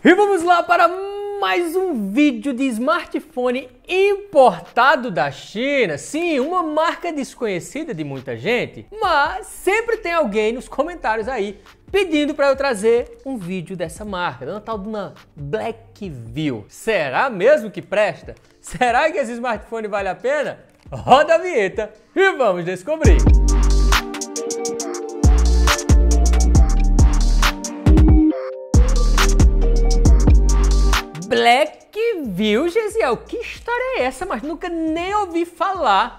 E vamos lá para mais um vídeo de smartphone importado da China. Sim, uma marca desconhecida de muita gente, mas sempre tem alguém nos comentários aí pedindo para eu trazer um vídeo dessa marca, da tal de uma Blackview. Será mesmo que presta? Será que esse smartphone vale a pena? Roda a vinheta e vamos descobrir! Blackview, Gesiel, que história é essa? Mas nunca nem ouvi falar.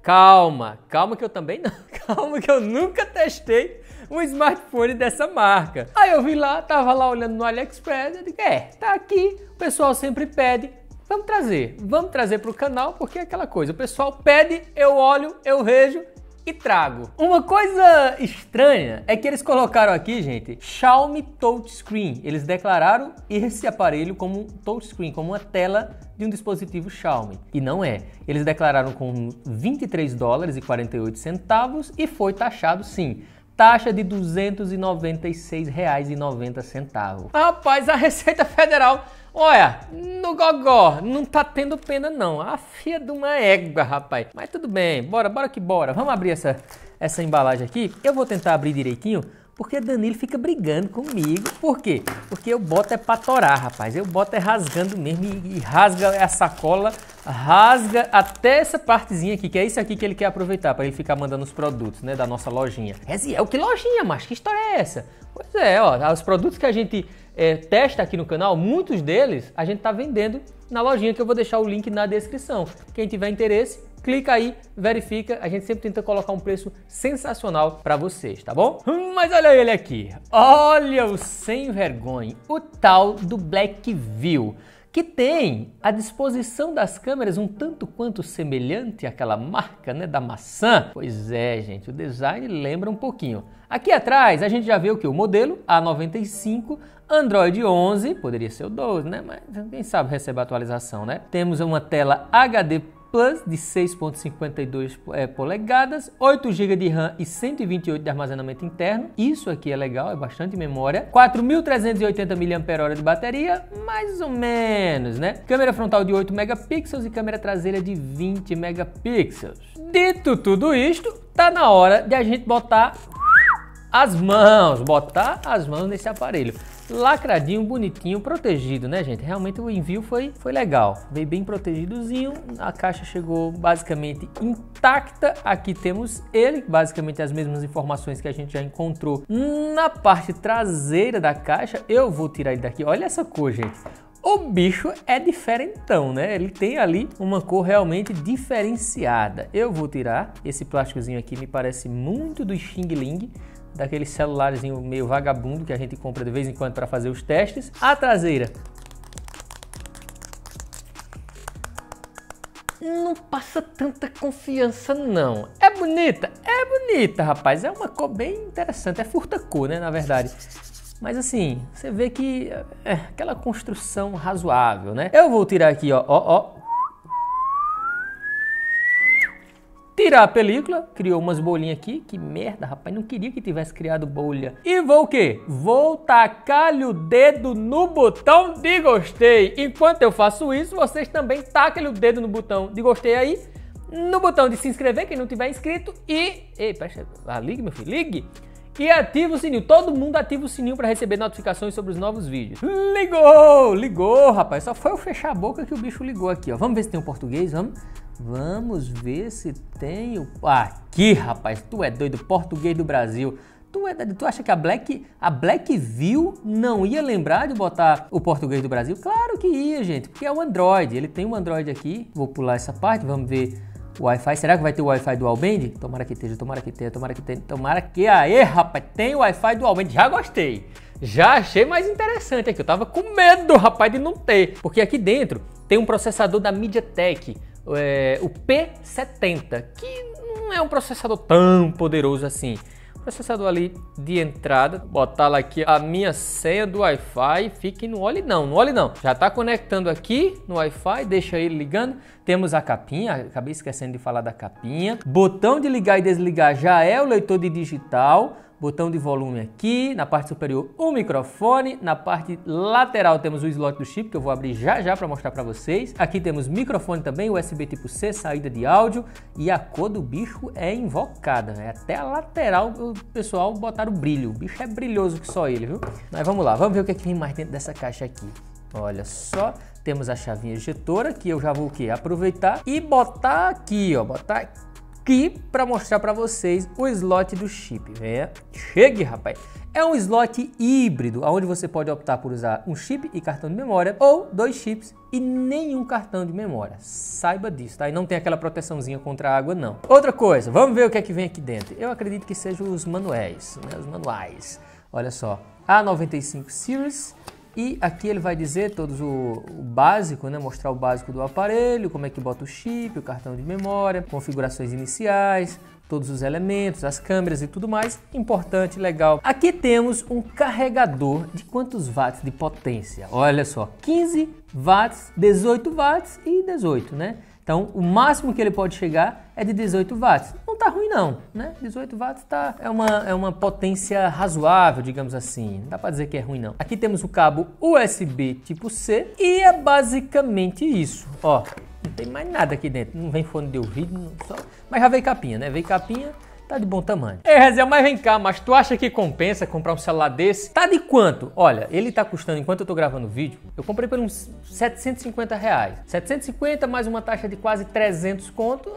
Calma que eu também não. Calma que eu nunca testei um smartphone dessa marca. Aí eu vi lá, tava lá olhando no AliExpress, eu digo, tá aqui, o pessoal sempre pede, vamos trazer para o canal, porque é aquela coisa, o pessoal pede, eu olho, eu vejo e trago. Uma coisa estranha é que eles colocaram aqui, gente, Xiaomi Touchscreen. Eles declararam esse aparelho como um touchscreen, como uma tela de um dispositivo Xiaomi. E não é. Eles declararam com $23,48 e foi taxado sim. Taxa de R$ 296,90. Rapaz, a Receita Federal, olha, no gogó, não tá tendo pena não. A filha de uma égua, rapaz. Mas tudo bem, bora que bora. Vamos abrir essa embalagem aqui. Eu vou tentar abrir direitinho, porque Danilo fica brigando comigo. Por quê? Porque eu boto é pra torar, rapaz. Eu boto é rasgando mesmo e rasga a sacola, rasga até essa partezinha aqui, que é isso aqui que ele quer aproveitar para ele ficar mandando os produtos, né, da nossa lojinha. Reziel, que lojinha, mas que história é essa? Pois é, ó, os produtos que a gente testa aqui no canal, muitos deles a gente tá vendendo na lojinha, que eu vou deixar o link na descrição. Quem tiver interesse, clica aí, verifica, a gente sempre tenta colocar um preço sensacional para vocês, tá bom? Mas olha ele aqui, olha o sem vergonha, o tal do Blackview, que tem a disposição das câmeras um tanto quanto semelhante àquela marca, né, da maçã. Pois é, gente, o design lembra um pouquinho. Aqui atrás a gente já vê o que? O modelo A95, Android 11, poderia ser o 12, né, mas quem sabe recebe a atualização, né? Temos uma tela HD Plus de 6.52 polegadas, 8 GB de RAM e 128 de armazenamento interno. Isso aqui é legal, é bastante memória. 4.380 mAh de bateria, mais ou menos, né? Câmera frontal de 8 megapixels e câmera traseira de 20 megapixels. Dito tudo isto, tá na hora de a gente botar as mãos nesse aparelho. Lacradinho, bonitinho, protegido, né, gente? Realmente o envio foi legal. Veio bem protegidozinho, a caixa chegou basicamente intacta. Aqui temos ele, basicamente as mesmas informações que a gente já encontrou na parte traseira da caixa. Eu vou tirar ele daqui, olha essa cor, gente. O bicho é diferentão, né? Ele tem ali uma cor realmente diferenciada. Eu vou tirar esse plásticozinho aqui, me parece muito do Xing Ling, daquele celularzinho meio vagabundo que a gente compra de vez em quando para fazer os testes. A traseira não passa tanta confiança não. É bonita, rapaz. É uma cor bem interessante, é furta-cor, né, na verdade. Mas assim, você vê que é aquela construção razoável, né? Eu vou tirar aqui, ó. Tirar a película, criou umas bolinhas aqui, que merda, rapaz, não queria que tivesse criado bolha. E vou o quê? Vou tacar-lhe o dedo no botão de gostei. Enquanto eu faço isso, vocês também tacam-lhe o dedo no botão de gostei aí, no botão de se inscrever, quem não tiver inscrito, e... Ei, presta, ligue, meu filho, ligue. E ativa o sininho, todo mundo ativa o sininho para receber notificações sobre os novos vídeos. Ligou, rapaz, só foi eu fechar a boca que o bicho ligou aqui, ó. Vamos ver se tem um português, Vamos ver se tem o... Aqui, rapaz, tu é doido, português do Brasil. Tu acha que a Blackview não ia lembrar de botar o português do Brasil? Claro que ia, gente, porque é o Android. Ele tem um Android aqui. Vou pular essa parte, vamos ver o Wi-Fi. Será que vai ter o Wi-Fi Dual Band? Tomara que esteja, tomara que tenha, tomara que tenha, tomara que... Aê, rapaz, tem o Wi-Fi Dual Band. Já gostei. Já achei mais interessante aqui. Eu tava com medo, rapaz, de não ter. Porque aqui dentro tem um processador da MediaTek, o P70, que não é um processador tão poderoso assim. Processador ali de entrada, botar lá aqui a minha senha do Wi-Fi, fique no olhe não, já está conectando aqui no Wi-Fi, deixa ele ligando. Temos a capinha, acabei esquecendo de falar da capinha. Botão de ligar e desligar já é o leitor de digital. botão de volume aqui, na parte superior o microfone, na parte lateral temos o slot do chip, que eu vou abrir já já para mostrar para vocês. Aqui temos microfone também, USB tipo C, saída de áudio, e a cor do bicho é invocada, né? Até a lateral o pessoal botaram brilho, o bicho é brilhoso que só ele, viu? Mas vamos lá, vamos ver o que é que vem mais dentro dessa caixa aqui. Olha só, temos a chavinha ejetora, que eu já vou o quê? Aproveitar e botar aqui, ó, botar aqui para mostrar para vocês o slot do chip. Venha, chegue, rapaz. É um slot híbrido, onde você pode optar por usar um chip e cartão de memória ou 2 chips e nenhum cartão de memória. Saiba disso, tá? E não tem aquela proteçãozinha contra a água, não. Outra coisa, vamos ver o que é que vem aqui dentro. Eu acredito que sejam os manuais, né? Os manuais. Olha só, A95 Series. E aqui ele vai dizer todos o básico, né? Mostrar o básico do aparelho, como é que bota o chip, o cartão de memória, configurações iniciais, todos os elementos, as câmeras e tudo mais. Importante, legal. Aqui temos um carregador de quantos watts de potência? Olha só, 15 watts, 18 watts e 18, né? Então, o máximo que ele pode chegar é de 18 watts. Não tá ruim não, né? 18 watts é uma potência razoável, digamos assim. Não dá para dizer que é ruim não. Aqui temos o cabo USB tipo C e é basicamente isso. Ó, não tem mais nada aqui dentro. Não vem fone de ouvido, só... mas já veio capinha, né? Veio capinha. Tá de bom tamanho. Ei, Rezel, mas vem cá, mas tu acha que compensa comprar um celular desse? Tá de quanto? Olha, ele tá custando, enquanto eu tô gravando o vídeo, eu comprei por uns 750 reais. 750 mais uma taxa de quase 300 conto.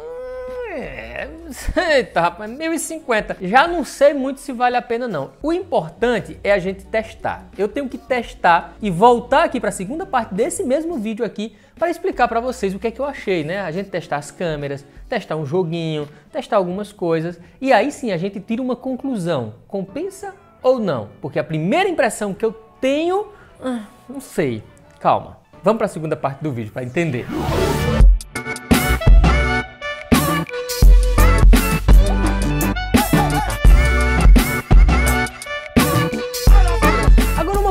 Eita, rapaz, 1.050. Já não sei muito se vale a pena não. O importante é a gente testar. Eu tenho que testar e voltar aqui para a segunda parte desse mesmo vídeo aqui para explicar para vocês o que é que eu achei, né? A gente testar as câmeras, testar um joguinho, testar algumas coisas e aí sim a gente tira uma conclusão. Compensa ou não? Porque a primeira impressão que eu tenho, não sei. Calma. Vamos para a segunda parte do vídeo para entender.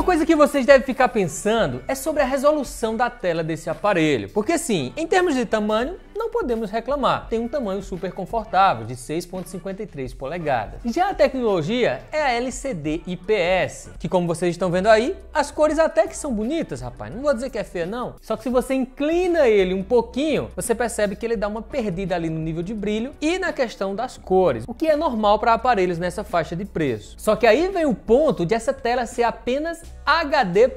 Coisa que vocês devem ficar pensando é sobre a resolução da tela desse aparelho, porque sim, em termos de tamanho, não podemos reclamar. Tem um tamanho super confortável, de 6,53 polegadas. Já a tecnologia é a LCD IPS, que como vocês estão vendo aí, as cores até que são bonitas, rapaz. Não vou dizer que é feia, não. Só que se você inclina ele um pouquinho, você percebe que ele dá uma perdida ali no nível de brilho e na questão das cores, o que é normal para aparelhos nessa faixa de preço. Só que aí vem o ponto de essa tela ser apenas HD+,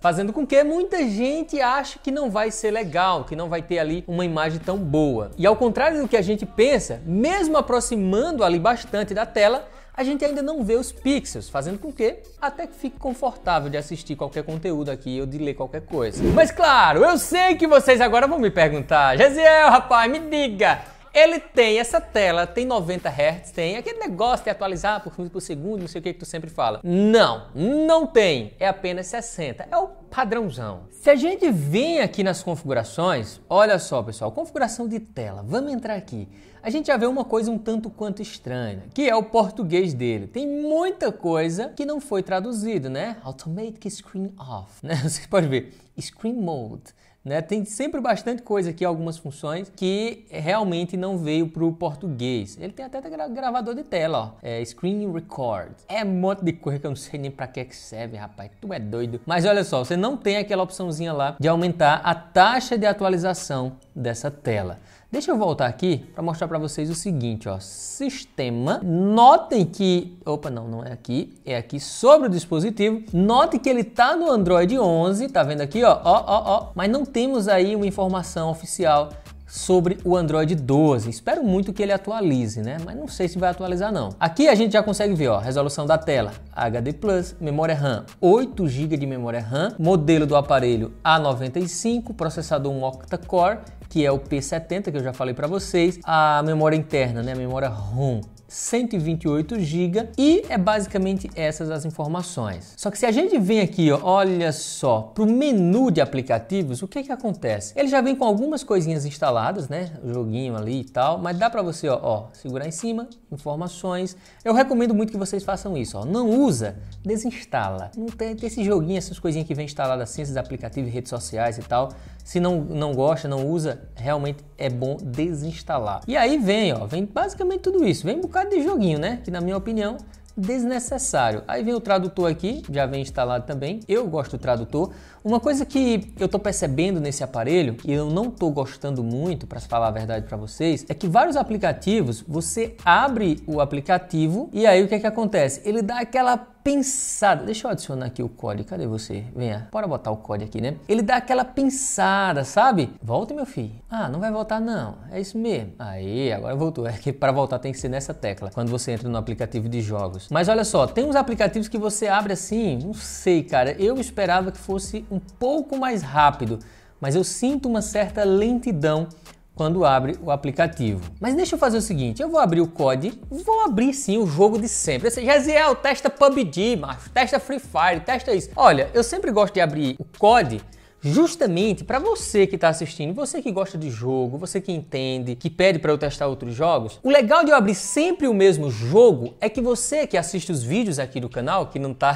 fazendo com que muita gente ache que não vai ser legal, que não vai ter ali uma imagem tão boa. E ao contrário do que a gente pensa, mesmo aproximando ali bastante da tela, a gente ainda não vê os pixels, fazendo com que até que fique confortável de assistir qualquer conteúdo aqui ou de ler qualquer coisa. Mas claro, eu sei que vocês agora vão me perguntar, Jeziel, rapaz, me diga, ele tem essa tela, tem 90 Hz, tem aquele negócio de atualizar por segundo, não sei o que tu sempre fala. Não, não tem, é apenas 60, é o padrãozão. Se a gente vem aqui nas configurações, olha só pessoal, configuração de tela, vamos entrar aqui. A gente já vê uma coisa um tanto quanto estranha, que é o português dele. Tem muita coisa que não foi traduzido, né? Automatic Screen Off, né? Você pode ver, Screen Mode. Né? Tem sempre bastante coisa aqui, algumas funções que realmente não veio para o português. Ele tem até gravador de tela, ó. Screen Record. É um monte de coisa que eu não sei nem para que serve, rapaz. Tu é doido. Mas olha só, você não tem aquela opçãozinha lá de aumentar a taxa de atualização dessa tela. Deixa eu voltar aqui para mostrar para vocês o seguinte, ó, sistema. Notem que, opa, não é aqui, é aqui sobre o dispositivo. Note que ele tá no Android 11, tá vendo aqui, ó, mas não temos aí uma informação oficial sobre o Android 12. Espero muito que ele atualize, né? Mas não sei se vai atualizar não. Aqui a gente já consegue ver, ó, resolução da tela HD+, memória RAM 8 GB de memória RAM, modelo do aparelho A95, processador um octa-core, que é o P70 que eu já falei para vocês, a memória interna, né, a memória ROM 128 GB e é basicamente essas as informações. Só que se a gente vem aqui, ó, olha só, para o menu de aplicativos, o que que acontece? Ele já vem com algumas coisinhas instaladas, né, o joguinho ali e tal, mas dá para você, ó, segurar em cima, informações. Eu recomendo muito que vocês façam isso, ó, não usa, desinstala. Não tem esse joguinho, essas coisinhas que vem instaladas assim, esses aplicativos, redes sociais e tal. Se não gosta, não usa, realmente é bom desinstalar. E aí vem, ó, vem basicamente tudo isso. Vem um bocado de joguinho, né? Que na minha opinião desnecessário. Aí vem o tradutor aqui, já vem instalado também. Eu gosto do tradutor. Uma coisa que eu tô percebendo nesse aparelho, e eu não tô gostando muito, para falar a verdade para vocês, é que vários aplicativos, você abre o aplicativo e aí o que é que acontece? Ele dá aquela pensada. Deixa eu adicionar aqui o código. Cadê você? Venha. Bora botar o código aqui, né? Ele dá aquela pensada, sabe? Volta, meu filho. Ah, não vai voltar não. É isso mesmo. Aí, agora voltou. É que para voltar tem que ser nessa tecla, quando você entra no aplicativo de jogos. Mas olha só, tem uns aplicativos que você abre assim, não sei, cara. Eu esperava que fosse um pouco mais rápido, mas eu sinto uma certa lentidão quando abre o aplicativo. Mas deixa eu fazer o seguinte, eu vou abrir o COD, vou abrir sim o jogo de sempre. Jaziel, testa PUBG, macho, testa Free Fire, testa isso. Olha, eu sempre gosto de abrir o COD justamente para você que está assistindo, você que gosta de jogo, você que entende, que pede para eu testar outros jogos. O legal de eu abrir sempre o mesmo jogo é que você que assiste os vídeos aqui do canal,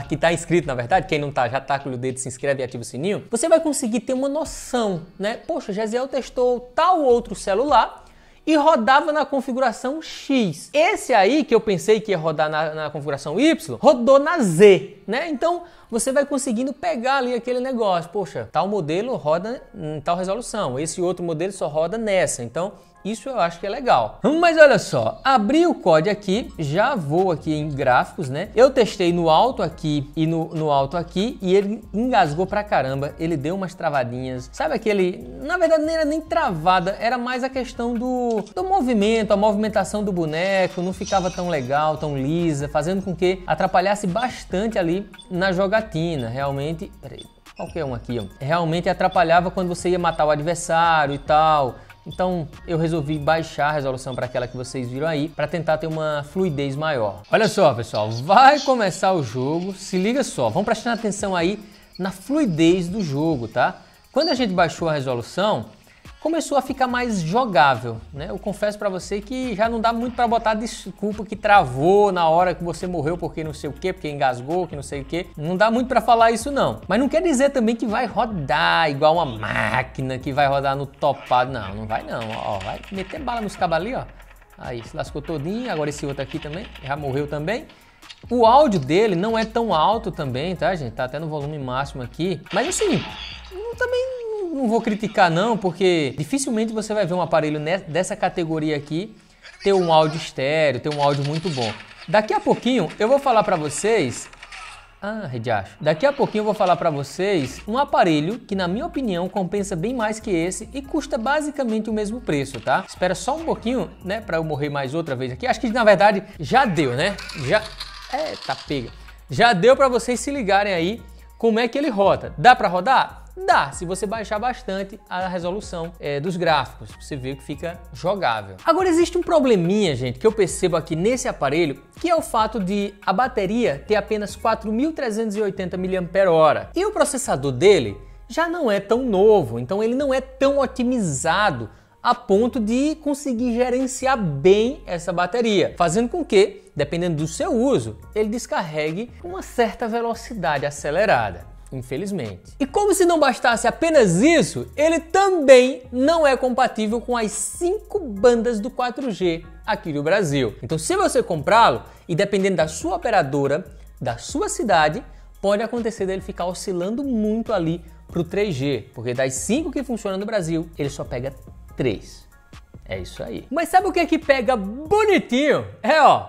que tá inscrito na verdade, quem não tá já tá com o dedo, se inscreve e ativa o sininho, você vai conseguir ter uma noção, né? Poxa, Jaziel testou tal outro celular e rodava na configuração X. Esse aí que eu pensei que ia rodar na configuração Y, rodou na Z, né? Então você vai conseguindo pegar ali aquele negócio. Poxa, tal modelo roda em tal resolução, esse outro modelo só roda nessa. Então isso eu acho que é legal. Mas olha só, abri o COD aqui, já vou aqui em gráficos, né? Eu testei no alto aqui e no alto aqui e ele engasgou pra caramba, ele deu umas travadinhas. Sabe aquele, na verdade não era nem travada, era mais a questão do movimento, a movimentação do boneco, não ficava tão legal, tão lisa, fazendo com que atrapalhasse bastante ali na jogatina, realmente. Peraí, qualquer um aqui, ó. Realmente atrapalhava quando você ia matar o adversário e tal. Então eu resolvi baixar a resolução para aquela que vocês viram aí, para tentar ter uma fluidez maior. Olha só, pessoal, vai começar o jogo, se liga só, vamos prestar atenção aí na fluidez do jogo, tá? Quando a gente baixou a resolução, começou a ficar mais jogável, né? Eu confesso para você que já não dá muito para botar desculpa que travou na hora que você morreu porque não sei o que, porque engasgou, que não sei o que. Não dá muito para falar isso não. Mas não quer dizer também que vai rodar igual uma máquina, que vai rodar no topado. Não, não vai não. Ó, vai meter bala nos cabos ali, ó. Aí, se lascou todinho. Agora esse outro aqui também, já morreu também. O áudio dele não é tão alto também, tá, gente? Tá até no volume máximo aqui. Mas assim, também não vou criticar não, porque dificilmente você vai ver um aparelho dessa categoria aqui ter um áudio estéreo, ter um áudio muito bom. Daqui a pouquinho eu vou falar para vocês... Daqui a pouquinho eu vou falar para vocês um aparelho que na minha opinião compensa bem mais que esse e custa basicamente o mesmo preço, tá? Espera só um pouquinho, né, para eu morrer mais outra vez aqui. Acho que na verdade já deu, né? Eita, pega. Já deu para vocês se ligarem aí como é que ele roda. Dá para rodar? Dá, se você baixar bastante a resolução dos gráficos, você vê que fica jogável. Agora existe um probleminha, gente, que eu percebo aqui nesse aparelho, que é o fato de a bateria ter apenas 4.380 mAh. E o processador dele já não é tão novo, então ele não é tão otimizado a ponto de conseguir gerenciar bem essa bateria, fazendo com que, dependendo do seu uso, ele descarregue com uma certa velocidade acelerada. Infelizmente. E como se não bastasse apenas isso, ele também não é compatível com as 5 bandas do 4G aqui no Brasil. Então, se você comprá-lo, e dependendo da sua operadora, da sua cidade, pode acontecer dele ficar oscilando muito ali para o 3G, porque das 5 que funcionam no Brasil, ele só pega 3. É isso aí. Mas sabe o que é que pega bonitinho?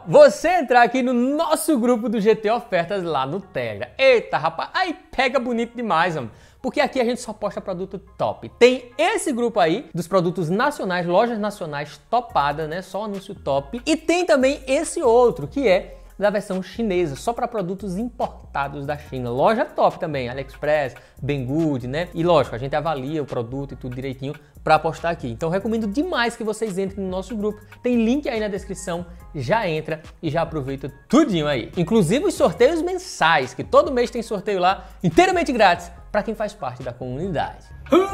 Você entrar aqui no nosso grupo do GT Ofertas lá no Telegram. Eita, rapaz, aí pega bonito demais, mano. Porque aqui a gente só posta produto top. Tem esse grupo aí dos produtos nacionais, lojas nacionais topadas, né? Só anúncio top. E tem também esse outro, que é da versão chinesa, só para produtos importados da China. Loja top também, AliExpress, Banggood, né? E lógico, a gente avalia o produto e tudo direitinho para postar aqui. Então recomendo demais que vocês entrem no nosso grupo. Tem link aí na descrição, já entra e já aproveita tudinho aí. Inclusive os sorteios mensais, que todo mês tem sorteio lá, inteiramente grátis, para quem faz parte da comunidade.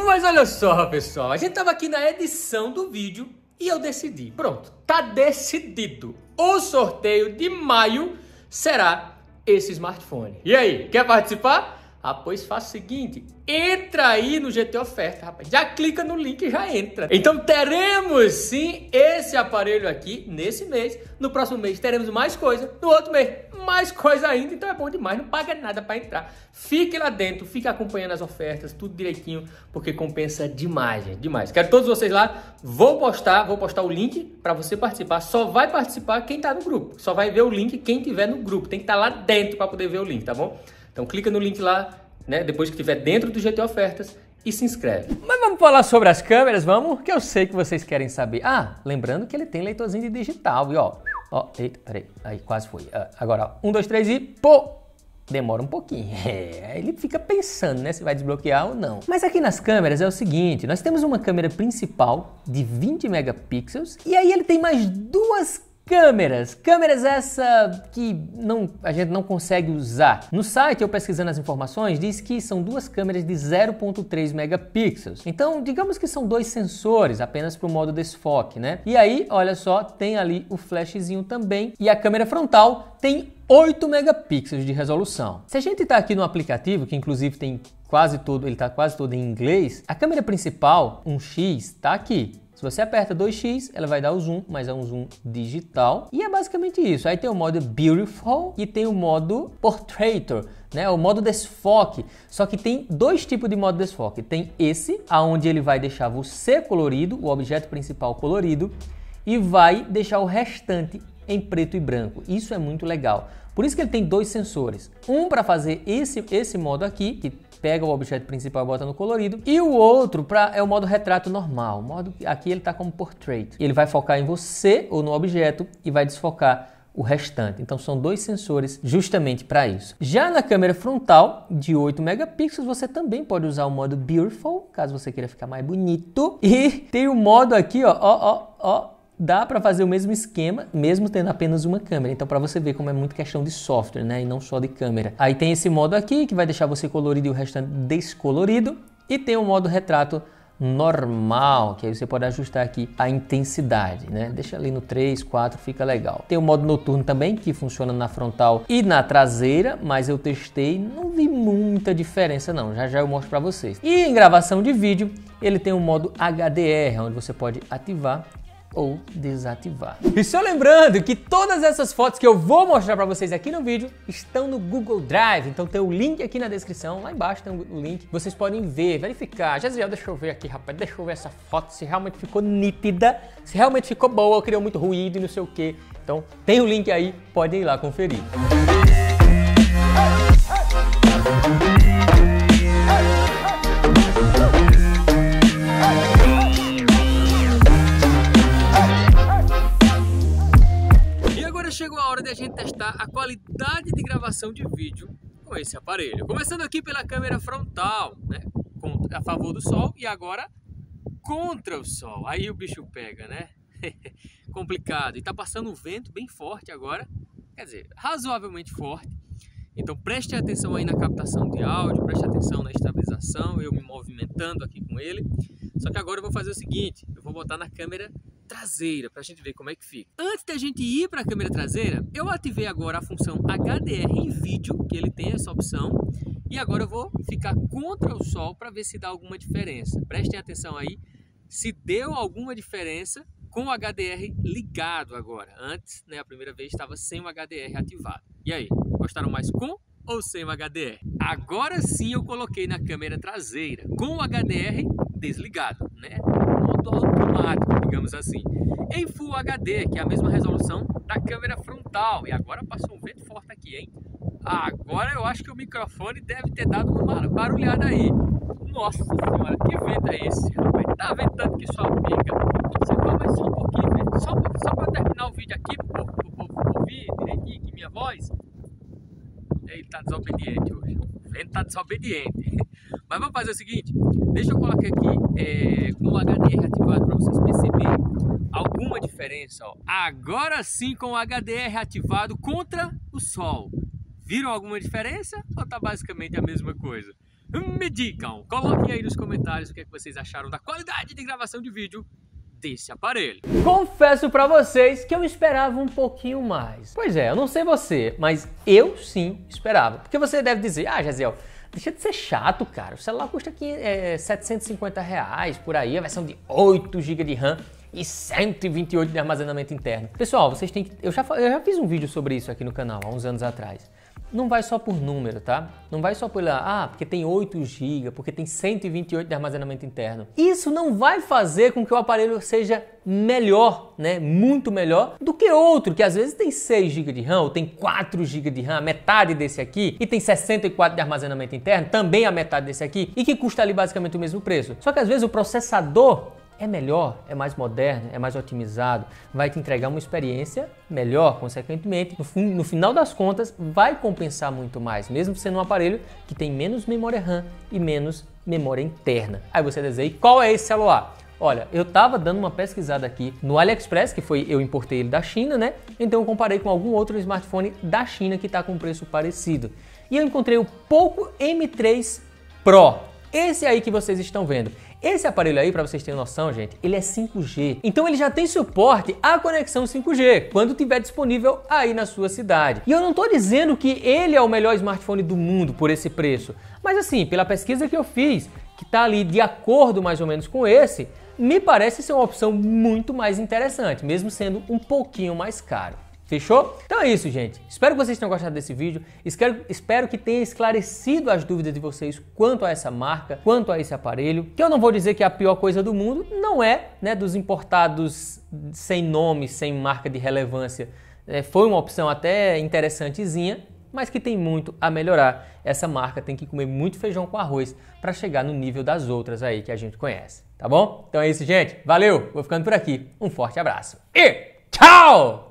Mas olha só, pessoal, a gente tava aqui na edição do vídeo e eu decidi. Pronto, tá decidido. O sorteio de maio será esse smartphone. E aí, quer participar? Ah, pois faça o seguinte, entra aí no GT Oferta, rapaz. Já clica no link e já entra. Então teremos sim esse aparelho aqui nesse mês. No próximo mês teremos mais coisa. No outro mês, mais coisa ainda. Então é bom demais, não paga nada para entrar. Fique lá dentro, fique acompanhando as ofertas, tudo direitinho, porque compensa demais, gente, demais. Quero todos vocês lá. Vou postar o link para você participar. Só vai participar quem tá no grupo. Só vai ver o link quem tiver no grupo. Tem que estar lá dentro para poder ver o link, tá bom? Então clica no link lá, né, depois que estiver dentro do GT Ofertas e se inscreve. Mas vamos falar sobre as câmeras, vamos? Que eu sei que vocês querem saber. Ah, lembrando que ele tem leitorzinho de digital, e ó, eita, peraí, aí quase foi. Agora, ó, 1, 2, 3 e pô! Demora um pouquinho. Ele fica pensando, né, se vai desbloquear ou não. Mas aqui nas câmeras é o seguinte, nós temos uma câmera principal de 20 megapixels e aí ele tem mais duas câmeras essa que a gente não consegue usar. No site, eu pesquisando as informações, diz que são duas câmeras de 0.3 megapixels. Então, digamos que são dois sensores, apenas para o modo desfoque, né? E aí, olha só, tem ali o flashzinho também. E a câmera frontal tem 8 megapixels de resolução. Se a gente está aqui no aplicativo, que inclusive tem ele está quase todo em inglês, a câmera principal, 1x, está aqui. Se você aperta 2x, ela vai dar o zoom, mas é um zoom digital. E é basicamente isso. Aí tem o modo Beautiful e tem o modo Portraitor, né? O modo desfoque. Só que tem dois tipos de modo desfoque. Tem esse, aonde ele vai deixar você colorido, o objeto principal colorido, e vai deixar o restante em preto e branco. Isso é muito legal. Por isso que ele tem dois sensores. Um para fazer esse modo aqui, que pega o objeto principal e bota no colorido, e o outro é o modo retrato normal. O modo aqui ele está como portrait. Ele vai focar em você ou no objeto e vai desfocar o restante. Então são dois sensores justamente para isso. Já na câmera frontal de 8 megapixels, você também pode usar o modo Beautiful, caso você queira ficar mais bonito. E tem o modo aqui, ó. Dá para fazer o mesmo esquema, mesmo tendo apenas uma câmera. Então, para você ver como é muito questão de software, né? E não só de câmera. Aí tem esse modo aqui, que vai deixar você colorido e o restante descolorido. E tem o modo retrato normal, que aí você pode ajustar aqui a intensidade, né? Deixa ali no 3, 4, fica legal. Tem o modo noturno também, que funciona na frontal e na traseira, mas eu testei, não vi muita diferença não. Já eu mostro para vocês. E em gravação de vídeo, ele tem o modo HDR, onde você pode ativar ou desativar. E só lembrando que todas essas fotos que eu vou mostrar para vocês aqui no vídeo estão no Google Drive, então tem o link aqui na descrição, lá embaixo tem o link, vocês podem ver, verificar. Jaziel, deixa eu ver aqui, rapaz, deixa eu ver essa foto, se realmente ficou nítida, se realmente ficou boa, criou muito ruído e não sei o que. Então tem o link aí, podem ir lá conferir. Chegou a hora de a gente testar a qualidade de gravação de vídeo com esse aparelho. Começando aqui pela câmera frontal, né? A favor do sol e agora contra o sol. Aí o bicho pega, né? Complicado. E tá passando um vento bem forte agora, quer dizer, razoavelmente forte. Então preste atenção aí na captação de áudio, preste atenção na estabilização, eu me movimentando aqui com ele. Só que agora eu vou fazer o seguinte, eu vou botar na câmera traseira para a gente ver como é que fica. Antes da gente ir para a câmera traseira, eu ativei agora a função HDR em vídeo, que ele tem essa opção, e agora eu vou ficar contra o sol para ver se dá alguma diferença. Prestem atenção aí se deu alguma diferença com o HDR ligado agora. Antes, né, a primeira vez estava sem o HDR ativado. E aí, gostaram mais com ou sem o HDR? Agora sim eu coloquei na câmera traseira com o HDR desligado, né? Modo automático, digamos assim, em Full HD, que é a mesma resolução da câmera frontal. E agora passou um vento forte aqui, hein? Agora eu acho que o microfone deve ter dado uma barulhada aí. Nossa senhora, que vento é esse, rapaz? Tá ventando que só pica. Você fala mais só um pouquinho, velho. Só pra terminar o vídeo aqui, pro povo ouvir direitinho aqui minha voz. Ele tá desobediente hoje. O vento tá desobediente. Mas vamos fazer o seguinte, deixa eu colocar aqui com o HDR ativado para vocês perceberem alguma diferença. Ó. Agora sim com o HDR ativado contra o sol. Viram alguma diferença ou tá basicamente a mesma coisa? Me digam, coloquem aí nos comentários o que é que vocês acharam da qualidade de gravação de vídeo desse aparelho. Confesso pra vocês que eu esperava um pouquinho mais. Pois é, eu não sei você, mas eu sim esperava. Porque você deve dizer, ah, Jaziel, Deixa de ser chato, cara. O celular custa aqui, R$750 por aí, a versão de 8 GB de RAM e 128 de armazenamento interno. Pessoal, vocês têm que... Eu já fiz um vídeo sobre isso aqui no canal, há uns anos atrás. Não vai só por número, tá? Não vai só porque tem 8 GB, porque tem 128 de armazenamento interno. Isso não vai fazer com que o aparelho seja melhor, né? Muito melhor do que outro, que às vezes tem 6 GB de RAM, ou tem 4 GB de RAM, metade desse aqui, e tem 64 de armazenamento interno, também a metade desse aqui, e que custa ali basicamente o mesmo preço. Só que às vezes o processador é melhor, é mais moderno, é mais otimizado, vai te entregar uma experiência melhor, consequentemente, no final das contas, vai compensar muito mais, mesmo sendo um aparelho que tem menos memória RAM e menos memória interna. Aí você diz aí, qual é esse celular? Olha, eu tava dando uma pesquisada aqui no AliExpress, que eu importei ele da China, né? Então eu comparei com algum outro smartphone da China que tá com preço parecido. E eu encontrei o Poco M3 Pro. Esse aí que vocês estão vendo. Esse aparelho aí, para vocês terem noção, gente, ele é 5G. Então ele já tem suporte à conexão 5G, quando tiver disponível aí na sua cidade. E eu não estou dizendo que ele é o melhor smartphone do mundo por esse preço. Mas assim, pela pesquisa que eu fiz, que está ali de acordo mais ou menos com esse, me parece ser uma opção muito mais interessante, mesmo sendo um pouquinho mais caro. Fechou? Então é isso, gente. Espero que vocês tenham gostado desse vídeo. Espero que tenha esclarecido as dúvidas de vocês quanto a essa marca, quanto a esse aparelho. Que eu não vou dizer que é a pior coisa do mundo, não é, né? Dos importados sem nome, sem marca de relevância. Foi uma opção até interessantezinha, mas que tem muito a melhorar. Essa marca tem que comer muito feijão com arroz para chegar no nível das outras aí que a gente conhece. Tá bom? Então é isso, gente. Valeu! Vou ficando por aqui. Um forte abraço e tchau!